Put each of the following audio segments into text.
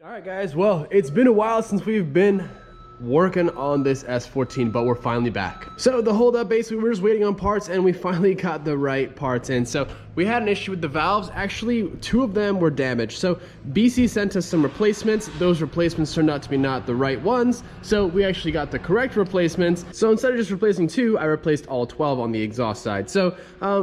All right, guys, well, it's been a while since we've been working on this S14, but we're finally back. So the holdup, basically, we're just waiting on parts, and we finally got the right parts in. So we had an issue with the valves. Actually, 2 of them were damaged. So BC sent us some replacements. Those replacements turned out to be not the right ones, so we actually got the correct replacements. So instead of just replacing 2, I replaced all 12 on the exhaust side. So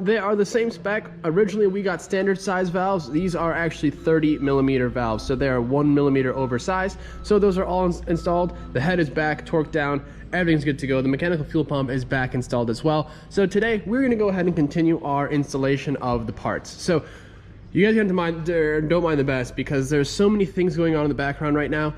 they are the same spec. Originally, we got standard size valves. These are actually 30mm valves, so they are 1mm oversized. So those are all installed. The head is back, torqued down, everything's good to go. The mechanical fuel pump is back installed as well. So today we're going to go ahead and continue our installation of the parts. So you guys don't mind the best, because there's so many things going on in the background right now.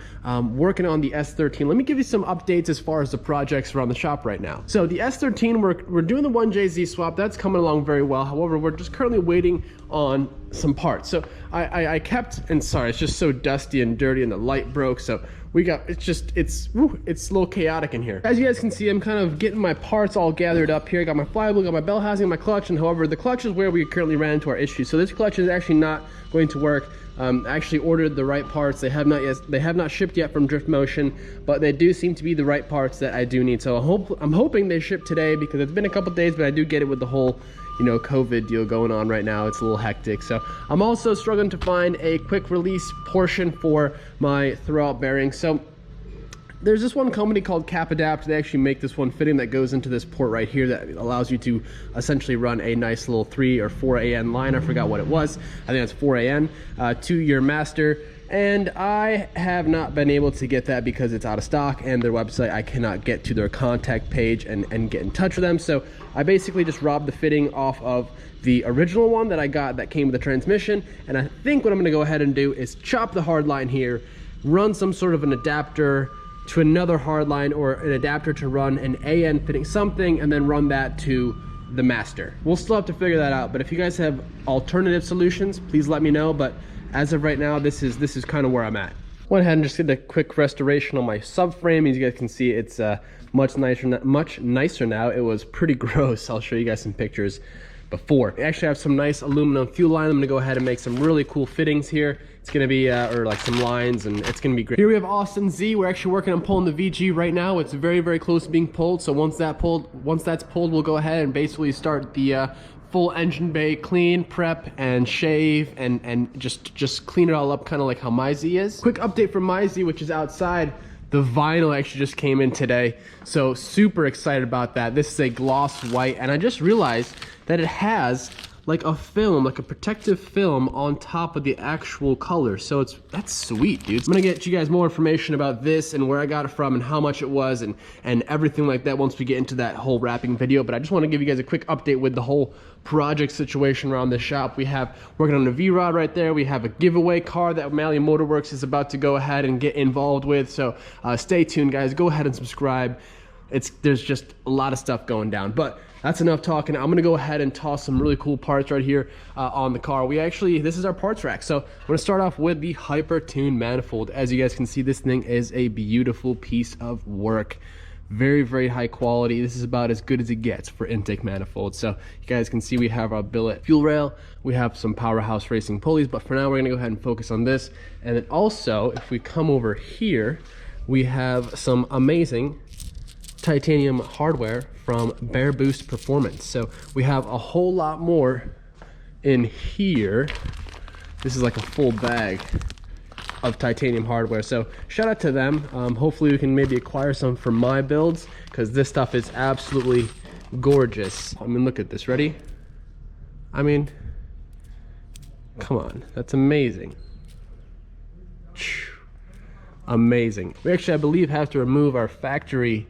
Working on the S13. Let me give you some updates as far as the projects around the shop right now. So the S13, we're doing the 1JZ swap. That's coming along very well. However, we're just currently waiting on some parts. So I kept, and sorry, it's just so dusty and dirty and the light broke. So we got, it's a little chaotic in here. As you guys can see, I'm kind of getting my parts all gathered up here. I got my flywheel, got my bell housing, my clutch, and however, the clutch is where we currently ran into our issue. So this clutch is actually not going to work. I actually ordered the right parts. They have not shipped yet from Drift Motion, but they do seem to be the right parts that I do need. So I'm hoping they ship today, because it's been a couple days, but I do get it with the whole, you know, COVID deal going on right now. It's a little hectic. So I'm also struggling to find a quick release portion for my throwout bearing. So there's this one company called Kmallibiz. They actually make this one fitting that goes into this port right here that allows you to essentially run a nice little 3 or 4 AN line. I forgot what it was. I think that's 4 AN to your master. And I have not been able to get that because it's out of stock, and their website, I cannot get to their contact page and get in touch with them. So I basically just robbed the fitting off of the original one that I got that came with the transmission. And I think what I'm gonna go ahead and do is chop the hard line here, run some sort of an adapter to another hard line, or an adapter to run an AN fitting something, and then run that to the master. We'll still have to figure that out, but if you guys have alternative solutions, please let me know. But as of right now, this is kind of where I'm at. Went ahead and just did a quick restoration on my subframe. As you guys can see, it's much nicer now. It was pretty gross. I'll show you guys some pictures before. I actually have some nice aluminum fuel line. I'm gonna go ahead and make some really cool fittings here. It's gonna be, or like some lines, and it's gonna be great. Here we have Austin Z. We're actually working on pulling the VG right now. It's very, very close to being pulled. So once that's pulled, we'll go ahead and basically start the full engine bay clean, prep, and shave, and just clean it all up, kind of like how my Z is. Quick update from my Z, which is outside. The vinyl actually just came in today, so super excited about that. This is a gloss white, and I just realized that it has like a film, like a protective film on top of the actual color. So that's sweet, dude. I'm gonna get you guys more information about this and where I got it from and how much it was and everything like that once we get into that whole wrapping video. But I just want to give you guys a quick update with the whole project situation around the shop. We have working on a V-Rod right there. We have a giveaway car that MalliMotorworks is about to go ahead and get involved with. So stay tuned, guys. Go ahead and subscribe. There's just a lot of stuff going down, but that's enough talking. I'm gonna go ahead and toss some really cool parts right here on the car. This is our parts rack. So I'm gonna start off with the Hypertune manifold. As you guys can see, this thing is a beautiful piece of work. Very, very high quality. This is about as good as it gets for intake manifolds. So you guys can see we have our billet fuel rail. We have some Powerhouse Racing pulleys, but for now we're gonna go ahead and focus on this. And then also, if we come over here, we have some amazing titanium hardware from Bear Boost Performance. So we have a whole lot more in here. This is like a full bag of titanium hardware, so shout out to them. Hopefully we can maybe acquire some for my builds, because this stuff is absolutely gorgeous. I mean, look at this. Ready? I mean, come on, that's amazing. Amazing. We actually, I believe, have to remove our factory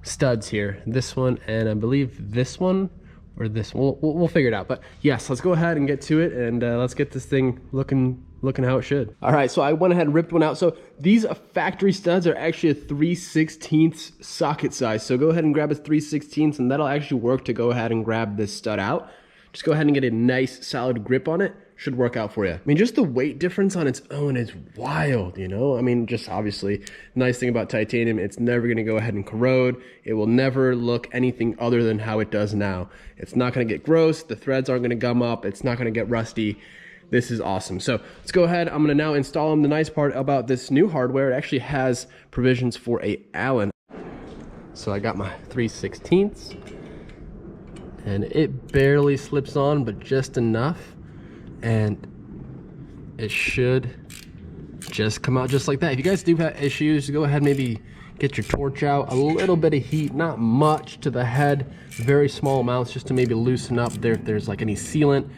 studs here, this one, and I believe this one, or this one. We'll figure it out. But yes, let's go ahead and get to it, and let's get this thing looking how it should. All right, so I went ahead and ripped one out. So these factory studs are actually a 3/16 socket size. So go ahead and grab a 3/16, and that'll actually work to go ahead and grab this stud out. Just go ahead and get a nice solid grip on it. Should work out for you. I mean, just the weight difference on its own is wild, you know? I mean, just obviously, nice thing about titanium, it's never gonna go ahead and corrode. It will never look anything other than how it does now. It's not gonna get gross, the threads aren't gonna gum up, it's not gonna get rusty. this is awesome. So let's go ahead. I'm gonna now install them. The nice part about this new hardware, it actually has provisions for a Allen. So I got my 3/16, and it barely slips on, but just enough, and it should just come out just like that. If you guys do have issues, go ahead, maybe get your torch out, a little bit of heat, not much to the head, very small amounts, just to maybe loosen up there if there's like any sealant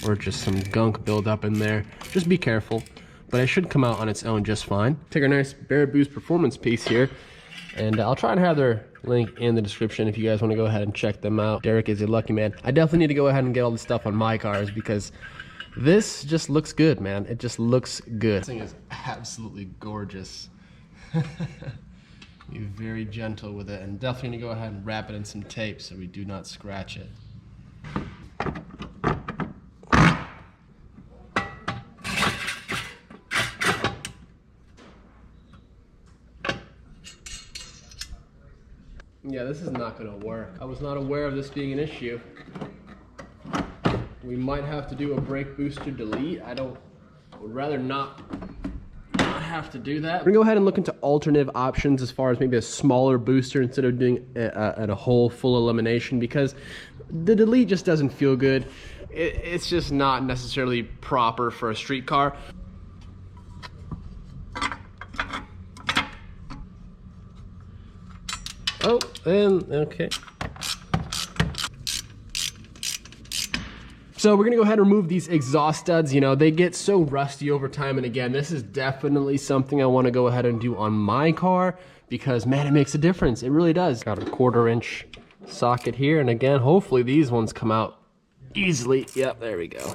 or just some gunk build up in there. Just be careful, but it should come out on its own just fine. Take our nice Kmallibiz performance piece here, and I'll try and have their link in the description if you guys want to go ahead and check them out. Derek is a lucky man. I definitely need to go ahead and get all this stuff on my cars because this just looks good, man. It just looks good. This thing is absolutely gorgeous. Be very gentle with it, and definitely need to go ahead and wrap it in some tape so we do not scratch it. Yeah, this is not going to work. I was not aware of this being an issue. We might have to do a brake booster delete. I would rather not have to do that. We're gonna go ahead and look into alternative options as far as maybe a smaller booster instead of doing a whole full elimination, because the delete just doesn't feel good. It's just not necessarily proper for a street car. Oh, and okay. So we're gonna go ahead and remove these exhaust studs. You know, they get so rusty over time, and again, this is definitely something I wanna go ahead and do on my car because, man, it makes a difference. It really does. Got a 1/4 inch socket here, and again, hopefully these ones come out easily. Yep, there we go.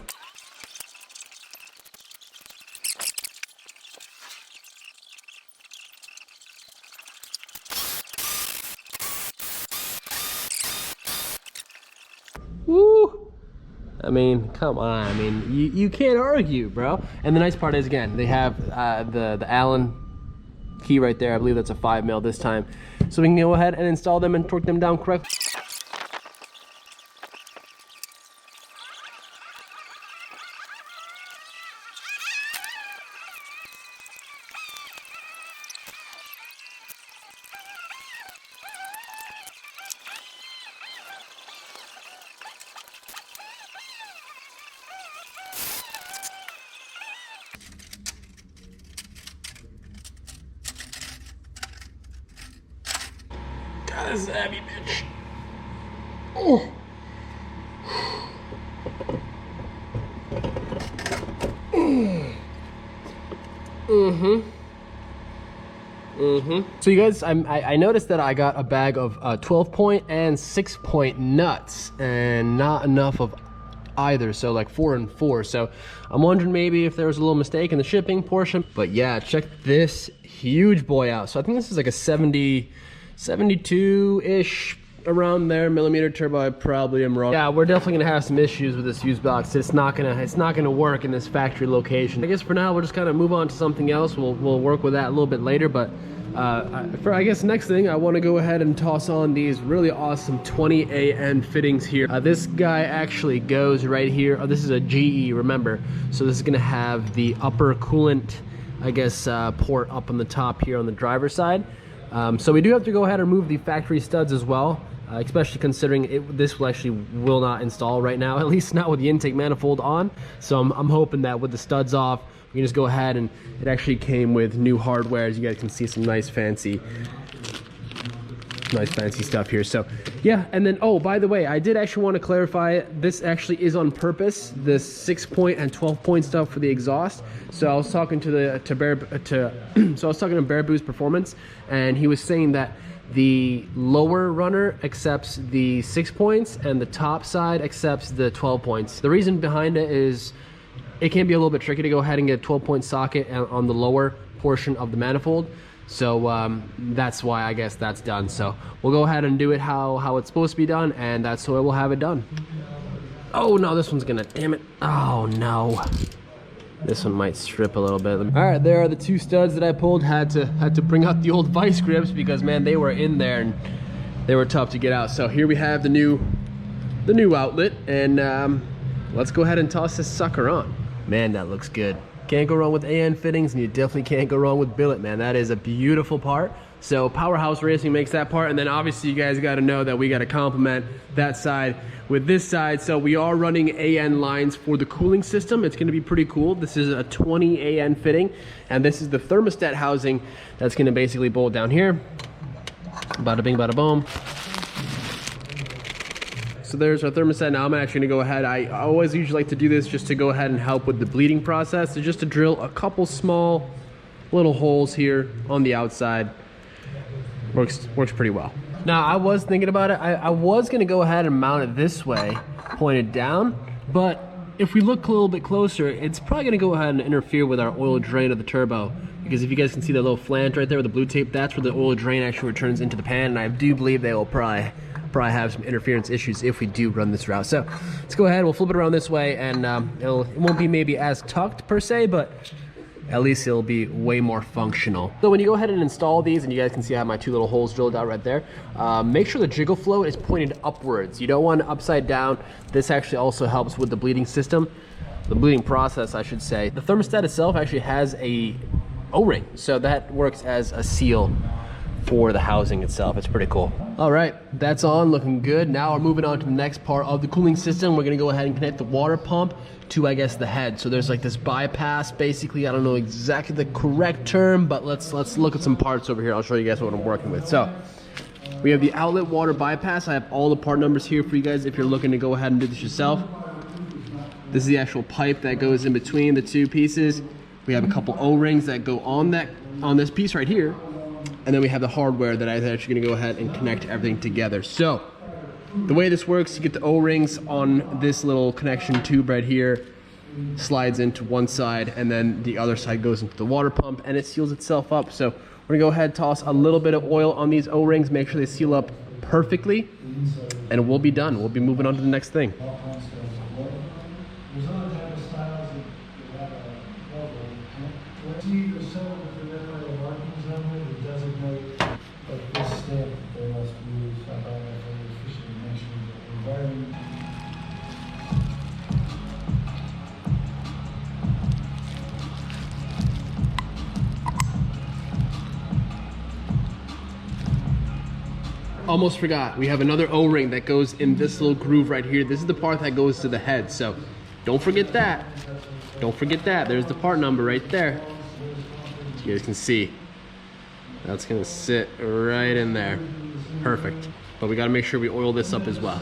Woo! I mean, come on. I mean, you can't argue, bro. And the nice part is, again, they have the Allen key right there. I believe that's a 5mm this time. So we can go ahead and install them and torque them down correctly. God, this is a heavy bitch. Oh. So you guys, I noticed that I got a bag of 12-point and 6-point nuts, and not enough of either, so like 4 and 4. So I'm wondering maybe if there was a little mistake in the shipping portion. But yeah, check this huge boy out. So I think this is like a 72-ish, around there, millimeter turbo. I probably am wrong. Yeah, we're definitely gonna have some issues with this fuse box. It's not gonna work in this factory location. I guess for now we'll just kind of move on to something else. We'll work with that a little bit later. But for I guess next thing, I want to go ahead and toss on these really awesome 20AN fittings here. This guy actually goes right here. Oh, this is a GE, remember. So this is gonna have the upper coolant, I guess, port up on the top here on the driver's side. So we do have to go ahead and remove the factory studs as well, especially considering this will not install right now, at least not with the intake manifold on. So I'm hoping that with the studs off, we can just go ahead, and it actually came with new hardware. As you guys can see, some nice fancy stuff here. So yeah, and then, oh, by the way, I did actually want to clarify, this actually is on purpose, this 6-point and 12-point stuff for the exhaust. So I was talking to Kmallibiz Performance, and he was saying that the lower runner accepts the 6 points and the top side accepts the 12 points. The reason behind it is it can be a little bit tricky to go ahead and get a 12-point socket on the lower portion of the manifold. So that's why I guess that's done. So we'll go ahead and do it how it's supposed to be done, and that's the way we'll have it done. Oh no, this one's gonna, damn it. Oh no. This one might strip a little bit. All right, there are the 2 studs that I pulled. Had to bring out the old vice grips because, man, they were in there and they were tough to get out. So here we have the new outlet, and let's go ahead and toss this sucker on. Man, that looks good. Can't go wrong with AN fittings, and you definitely can't go wrong with billet, man. That is a beautiful part. So Powerhouse Racing makes that part, and then obviously you guys got to know that we got to complement that side with this side. So we are running AN lines for the cooling system. It's going to be pretty cool. This is a 20 AN fitting, and this is the thermostat housing that's going to basically bolt down here. Bada bing, bada boom. So there's our thermostat. Now I'm actually gonna go ahead. I always usually like to do this just to go ahead and help with the bleeding process. So just to drill a couple small little holes here on the outside. Works pretty well. Now I was thinking about it. I was gonna go ahead and mount it this way, pointed down, but if we look a little bit closer, it's probably gonna go ahead and interfere with our oil drain of the turbo. Because if you guys can see that little flange right there with the blue tape, that's where the oil drain actually returns into the pan, and I do believe they will probably have some interference issues if we do run this route. So let's go ahead, we'll flip it around this way, and it won't be maybe as tucked per se, but at least it'll be way more functional. So when you go ahead and install these, and you guys can see I have my 2 little holes drilled out right there, make sure the jiggle float is pointed upwards. You don't want it upside down. This actually also helps with the bleeding system, the bleeding process, I should say. The thermostat itself actually has a O-ring, so that works as a seal for the housing itself. It's pretty cool. All right, that's on, looking good. Now we're moving on to the next part of the cooling system. We're gonna go ahead and connect the water pump to, I guess, the head. So there's like this bypass, basically. I don't know exactly the correct term, but let's look at some parts over here. I'll show you guys what I'm working with. So we have the outlet water bypass. I have all the part numbers here for you guys if you're looking to go ahead and do this yourself. This is the actual pipe that goes in between the 2 pieces. We have a couple O-rings that go on this piece right here. And then we have the hardware that I'm actually gonna go ahead and connect everything together. So the way this works, you get the O-rings on this little connection tube right here, slides into one side, and then the other side goes into the water pump, and it seals itself up. So we're gonna go ahead and toss a little bit of oil on these O-rings, make sure they seal up perfectly, and we'll be done. We'll be moving on to the next thing. Almost forgot, we have another O-ring that goes in this little groove right here. This is the part that goes to the head, so don't forget that. Don't forget that. There's the part number right there. As you guys can see, that's gonna sit right in there. Perfect. But we gotta make sure we oil this up as well.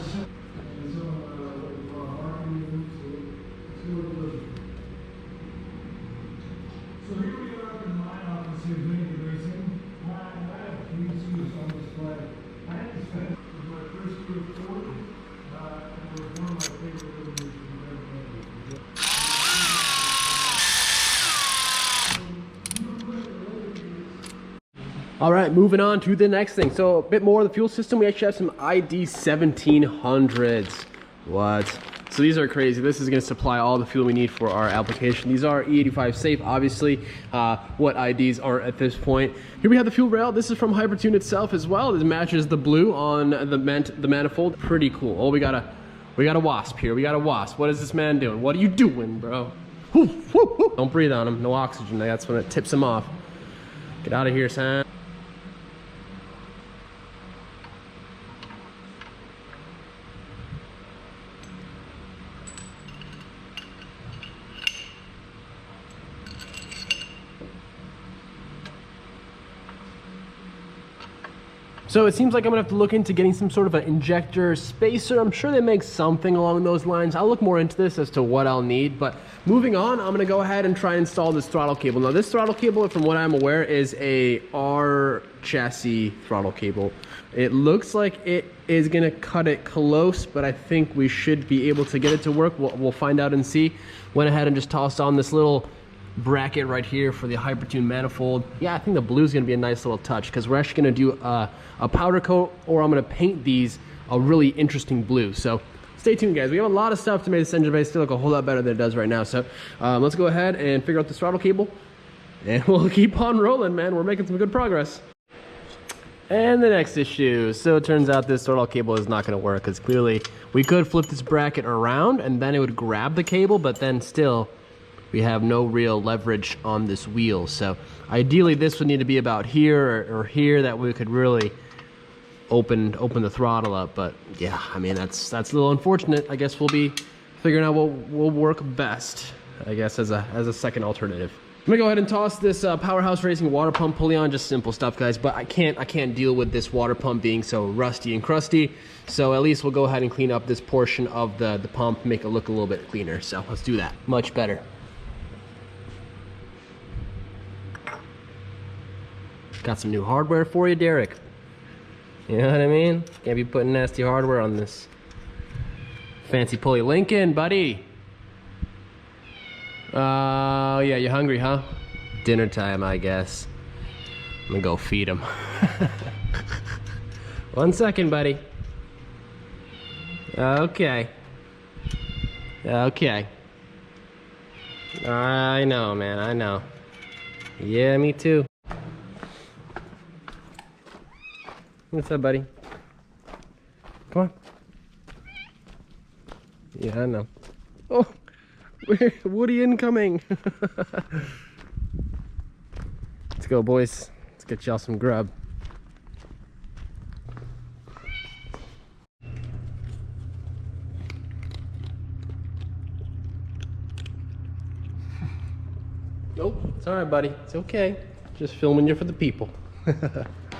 All right, moving on to the next thing. So a bit more of the fuel system. We actually have some ID 1700s. What? So these are crazy. This is going to supply all the fuel we need for our application. These are E85 safe, obviously. What IDs aren't at this point. Here we have the fuel rail. This is from Hypertune itself as well. This matches the blue on the manifold. Pretty cool. Oh, we got a wasp here. We got a wasp. What is this man doing? What are you doing, bro? Whoo, whoo, whoo. Don't breathe on him. No oxygen. That's when it tips him off. Get out of here, son. So it seems like I'm gonna have to look into getting some sort of an injector spacer. I'm sure they make something along those lines. I'll look more into this as to what I'll need, but moving on, I'm gonna go ahead and try and install this throttle cable. Now this throttle cable, from what I'm aware, is a R chassis throttle cable. It looks like it is gonna cut it close, but I think we should be able to get it to work. We'll find out and see. Went ahead and just tossed on this little bracket right here for the Hypertune manifold. Yeah, I think the blue is going to be a nice little touch because we're actually going to do a powder coat, or I'm going to paint these a really interesting blue. So stay tuned, guys. We have a lot of stuff to make this engine bay still look a whole lot better than it does right now. So let's go ahead and figure out the throttle cable, and we'll keep on rolling, man. We're making some good progress. And the next issue. So it turns out this throttle cable is not going to work because clearly we could flip this bracket around and then it would grab the cable, but then still we have no real leverage on this wheel. So ideally this would need to be about here or here, that we could really open the throttle up. But yeah, I mean, that's a little unfortunate. I guess we'll be figuring out what will work best, I guess, as a second alternative. I'm gonna go ahead and toss this Powerhouse Racing water pump pulley on. Just simple stuff, guys, but I can't deal with this water pump being so rusty and crusty. So at least we'll go ahead and clean up this portion of the pump, make it look a little bit cleaner. So let's do that. Much better. Got some new hardware for you, Derek. You know what I mean? Can't be putting nasty hardware on this fancy pulley. Lincoln, buddy. Yeah, you hungry, huh? Dinner time, I guess. I'm gonna go feed him. 1 second, buddy. Okay. Okay. I know, man, I know. Yeah, me too. What's up, buddy? Come on. Yeah, I know. Oh, Woody incoming. Let's go, boys. Let's get y'all some grub. Nope, it's all right, buddy. It's okay. Just filming you for the people.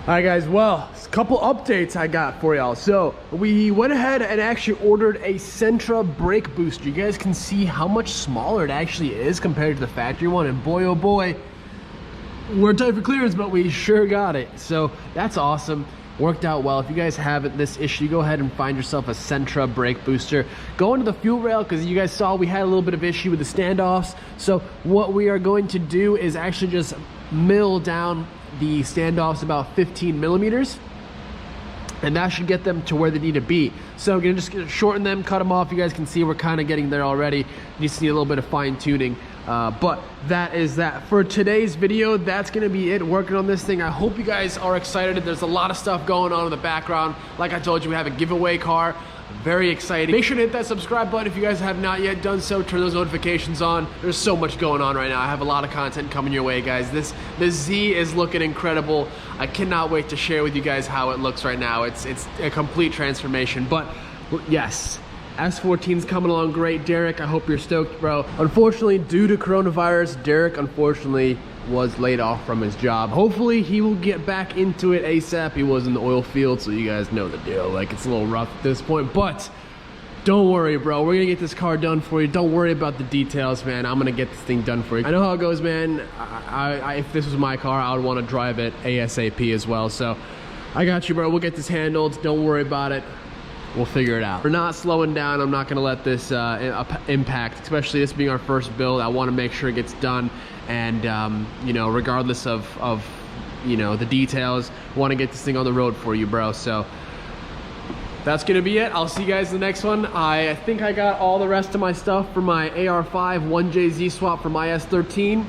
All right, guys, well, a couple updates I got for y'all. So we went ahead and actually ordered a Sentra brake booster. You guys can see how much smaller it actually is compared to the factory one, and boy, oh boy, we're tight for clearance, but we sure got it. So that's awesome. Worked out well. If you guys have this issue, go ahead and find yourself a Sentra brake booster. Go into the fuel rail, because you guys saw we had a little bit of issue with the standoffs. So what we are going to do is actually just mill down the standoffs about 15 millimeters, and that should get them to where they need to be. So I'm gonna just shorten them, cut them off. You guys can see we're kind of getting there already. You just need a little bit of fine tuning, but that is that for today's video. That's gonna be it, working on this thing. I hope you guys are excited. There's a lot of stuff going on in the background. Like I told you, we have a giveaway car. Very exciting. Make sure to hit that subscribe button if you guys have not yet done so. Turn those notifications on. There's so much going on right now. I have a lot of content coming your way, guys. This Z is looking incredible. I cannot wait to share with you guys how it looks right now. It's a complete transformation. But yes, S14's coming along great. Derek, I hope you're stoked, bro. Unfortunately, due to coronavirus, Derek unfortunately was laid off from his job. Hopefully he will get back into it ASAP. He was in the oil field, so you guys know the deal. Like, it's a little rough at this point, but don't worry, bro. We're gonna get this car done for you. Don't worry about the details, man. I'm gonna get this thing done for you. I know how it goes, man. If this was my car, I would want to drive it ASAP as well. So I got you, bro. We'll get this handled. Don't worry about it. We'll figure it out. We're not slowing down. I'm not gonna let this impact, especially this being our first build. I wanna make sure it gets done, and you know, regardless of you know, the details, wanna get this thing on the road for you, bro. So that's gonna be it. I'll see you guys in the next one. I think I got all the rest of my stuff for my AR5 1JZ swap for my S13.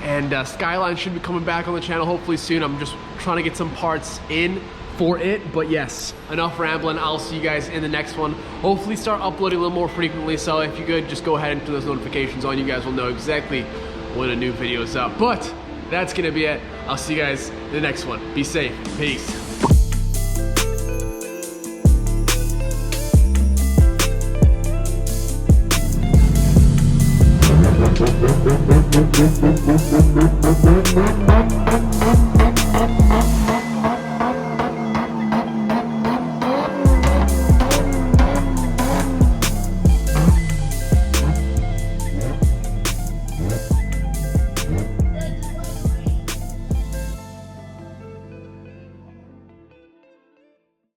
And Skyline should be coming back on the channel hopefully soon. I'm just trying to get some parts in for it. But yes, enough rambling. I'll see you guys in the next one. Hopefully start uploading a little more frequently. So if you could just go ahead and turn those notifications on, you guys will know exactly when a new video is up. But that's gonna be it. I'll see you guys in the next one. Be safe. Peace.